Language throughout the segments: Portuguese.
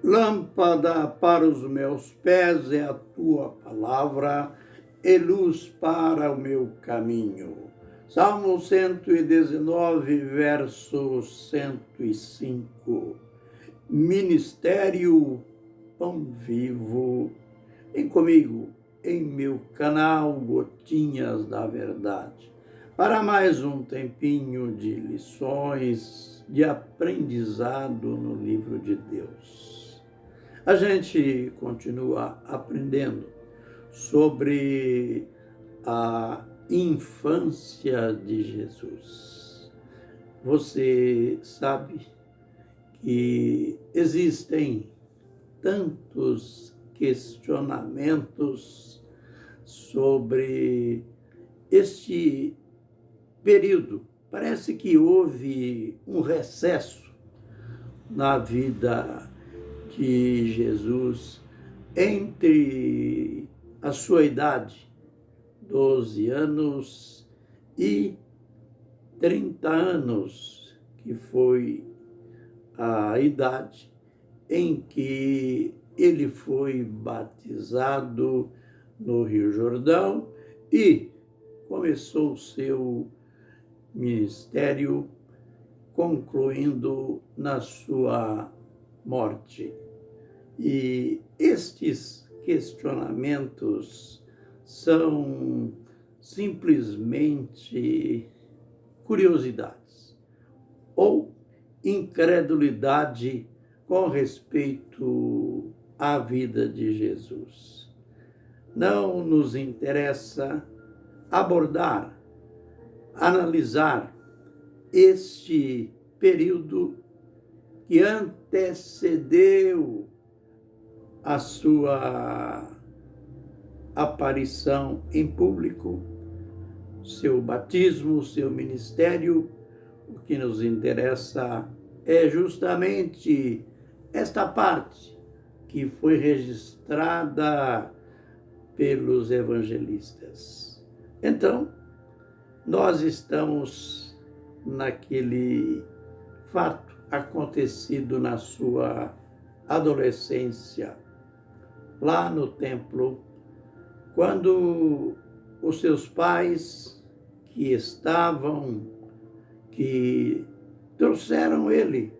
Lâmpada para os meus pés é a tua palavra e luz para o meu caminho. Salmo 119, verso 105. Ministério Pão Vivo. Vem comigo em meu canal Gotinhas da Verdade, para mais um tempinho de lições, de aprendizado no livro de Deus. A gente continua aprendendo sobre a infância de Jesus. Você sabe que existem tantos questionamentos sobre este período. Parece que houve um recesso na vida de Jesus entre a sua idade, 12 anos, e 30 anos, que foi a idade em que ele foi batizado no Rio Jordão e começou o seu ministério, concluindo na sua morte. E estes questionamentos são simplesmente curiosidades ou incredulidade com respeito à vida de Jesus. Não nos interessa abordar, analisar este período que antecedeu a sua aparição em público, seu batismo, seu ministério. O que nos interessa é justamente esta parte que foi registrada pelos evangelistas. Então, nós estamos naquele fato acontecido na sua adolescência, lá no templo, quando os seus pais que trouxeram ele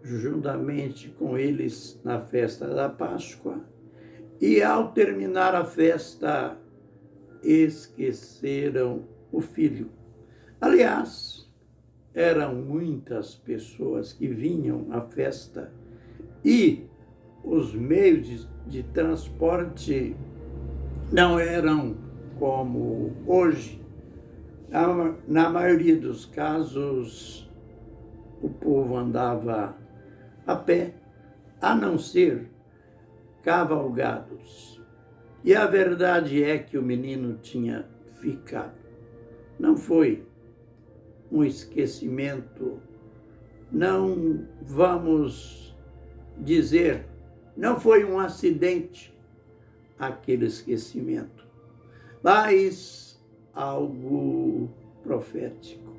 juntamente com eles na festa da Páscoa, e ao terminar a festa, esqueceram o filho. Aliás, eram muitas pessoas que vinham à festa e os meios de transporte não eram como hoje. Na maioria dos casos, o povo andava a pé, a não ser cavalgados. E a verdade é que o menino tinha ficado. Não foi um esquecimento, não vamos dizer, não foi um acidente aquele esquecimento, mas algo profético.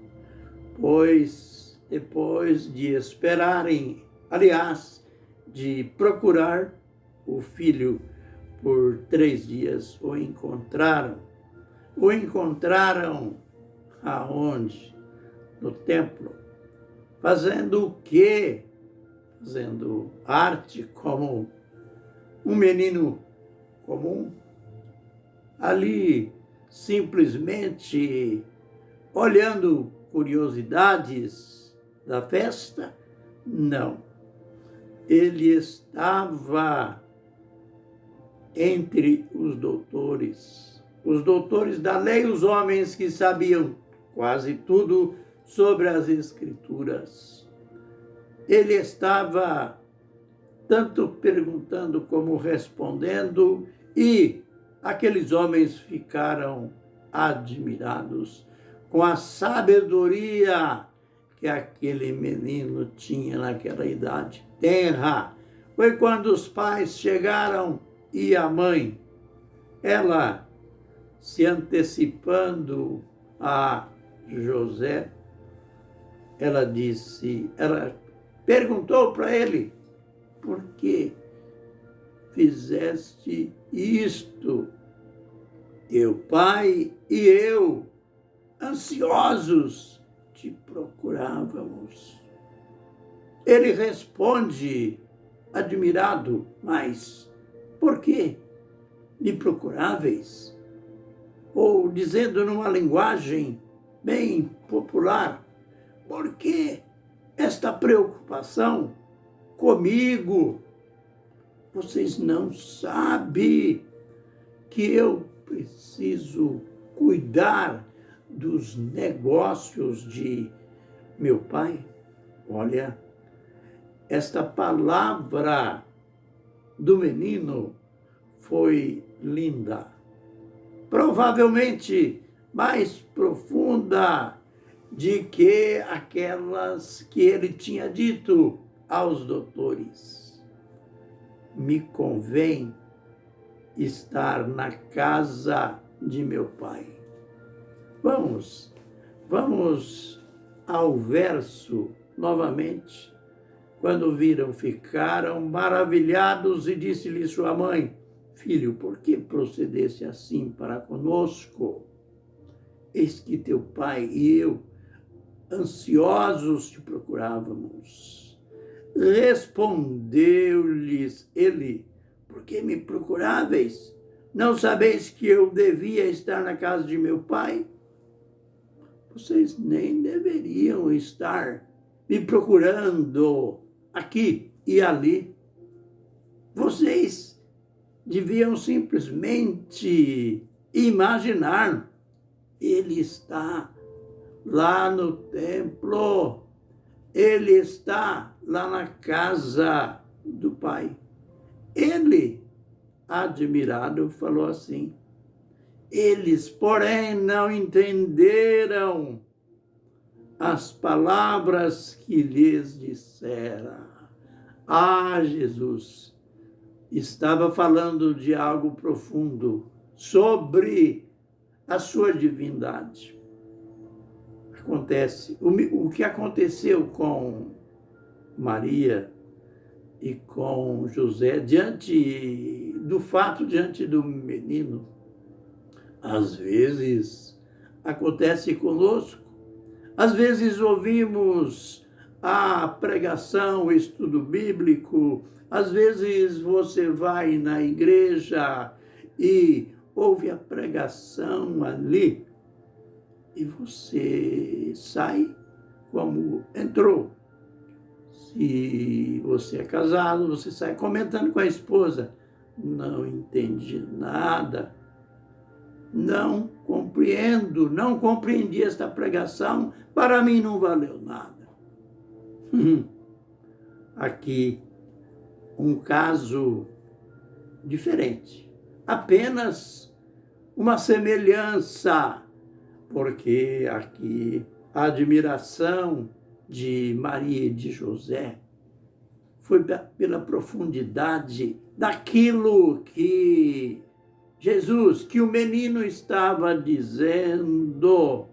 Pois depois de esperarem, aliás, de procurar o filho por 3 dias, o encontraram. O encontraram aonde? No templo. Fazendo o quê? Fazendo arte como um menino comum. Ali, simplesmente olhando curiosidades da festa? Não. Ele estava entre os doutores da lei, os homens que sabiam quase tudo sobre as Escrituras. Ele estava tanto perguntando como respondendo, e aqueles homens ficaram admirados com a sabedoria que aquele menino tinha naquela idade tenra. Foi quando os pais chegaram e a mãe, ela se antecipando a José, ela perguntou para ele: por que fizeste isto? Teu pai e eu, ansiosos, te procurávamos. Ele responde, admirado, mas por que me procuráveis? Ou dizendo numa linguagem bem popular, por que esta preocupação comigo? Vocês não sabem que eu preciso cuidar dos negócios de meu pai? Olha, esta palavra do menino foi linda, provavelmente mais profunda de que aquelas que ele tinha dito aos doutores. Me convém estar na casa de meu pai. Vamos ao verso novamente. Quando viram, ficaram maravilhados e disse-lhe sua mãe, filho, por que procedeste assim para conosco? Eis que teu pai e eu, ansiosos, te procurávamos. Respondeu-lhes ele, por que me procuráveis? Não sabeis que eu devia estar na casa de meu pai? Vocês nem deveriam estar me procurando aqui e ali. Vocês deviam simplesmente imaginar, ele está lá no templo, ele está lá na casa do pai. Ele, admirado, falou assim, eles, porém, não entenderam as palavras que lhes dissera. Jesus estava falando de algo profundo sobre a sua divindade. O que aconteceu com Maria e com José diante do menino, às vezes acontece conosco. Às vezes ouvimos a pregação, o estudo bíblico, às vezes você vai na igreja e ouve a pregação ali e você sai como entrou. Se você é casado, você sai comentando com a esposa, não entendi nada, não compreendi esta pregação, para mim não valeu nada. Aqui, um caso diferente, apenas uma semelhança, porque aqui a admiração de Maria e de José foi pela profundidade daquilo que Jesus, que o menino estava dizendo,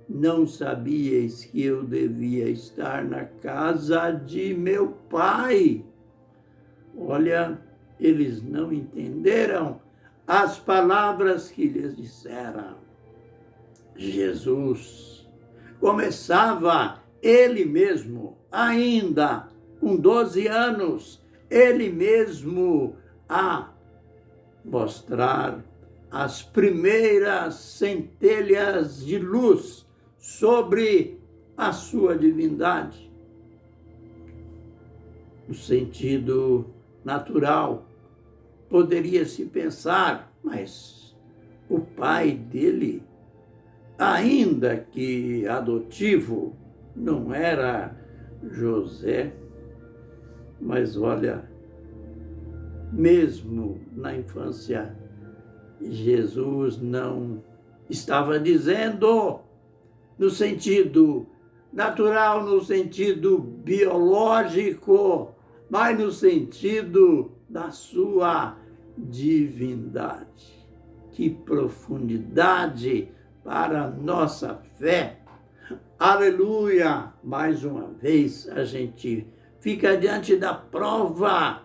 não sabíeis que eu devia estar na casa de meu pai. Olha, eles não entenderam as palavras que lhes disseram. Jesus começava ele mesmo, ainda com 12 anos, ele mesmo a mostrar as primeiras centelhas de luz sobre a sua divindade. No sentido natural, poderia-se pensar, mas o pai dele, ainda que adotivo, não era José, mas olha, mesmo na infância, Jesus não estava dizendo no sentido natural, no sentido biológico, mas no sentido da sua divindade. Que profundidade para a nossa fé! Aleluia! Mais uma vez a gente fica diante da prova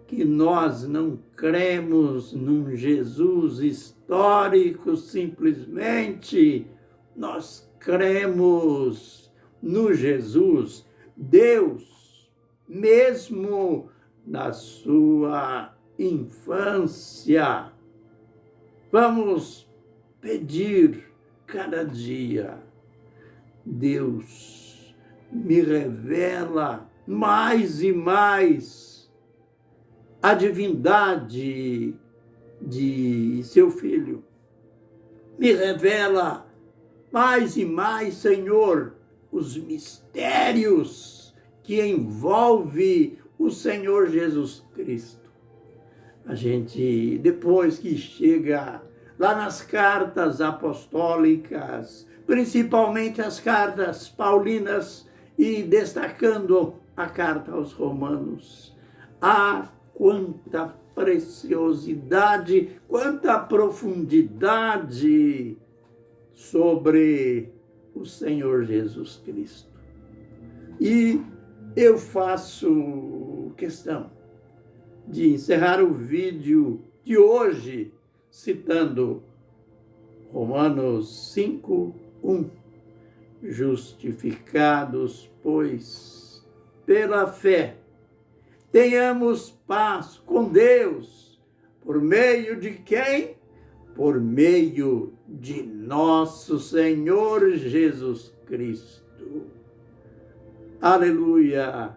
que nós não cremos num Jesus histórico simplesmente, nós cremos no Jesus, Deus, mesmo na sua infância. Vamos pedir cada dia: Deus, me revela mais e mais a divindade de seu Filho. Me revela mais e mais, Senhor, os mistérios que envolve o Senhor Jesus Cristo. A gente, depois que chega lá nas cartas apostólicas, principalmente as cartas paulinas, e destacando a carta aos Romanos, quanta preciosidade, quanta profundidade sobre o Senhor Jesus Cristo. E eu faço questão de encerrar o vídeo de hoje citando Romanos 5:1. Justificados, pois, pela fé, tenhamos paz com Deus, por meio de quem? Por meio de nosso Senhor Jesus Cristo. Aleluia,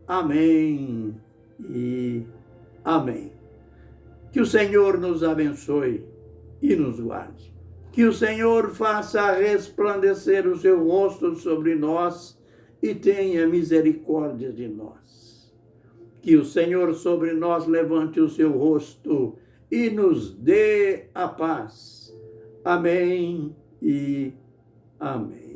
amém e amém. Que o Senhor nos abençoe e nos guarde. Que o Senhor faça resplandecer o seu rosto sobre nós e tenha misericórdia de nós. Que o Senhor sobre nós levante o seu rosto e nos dê a paz. Amém e amém.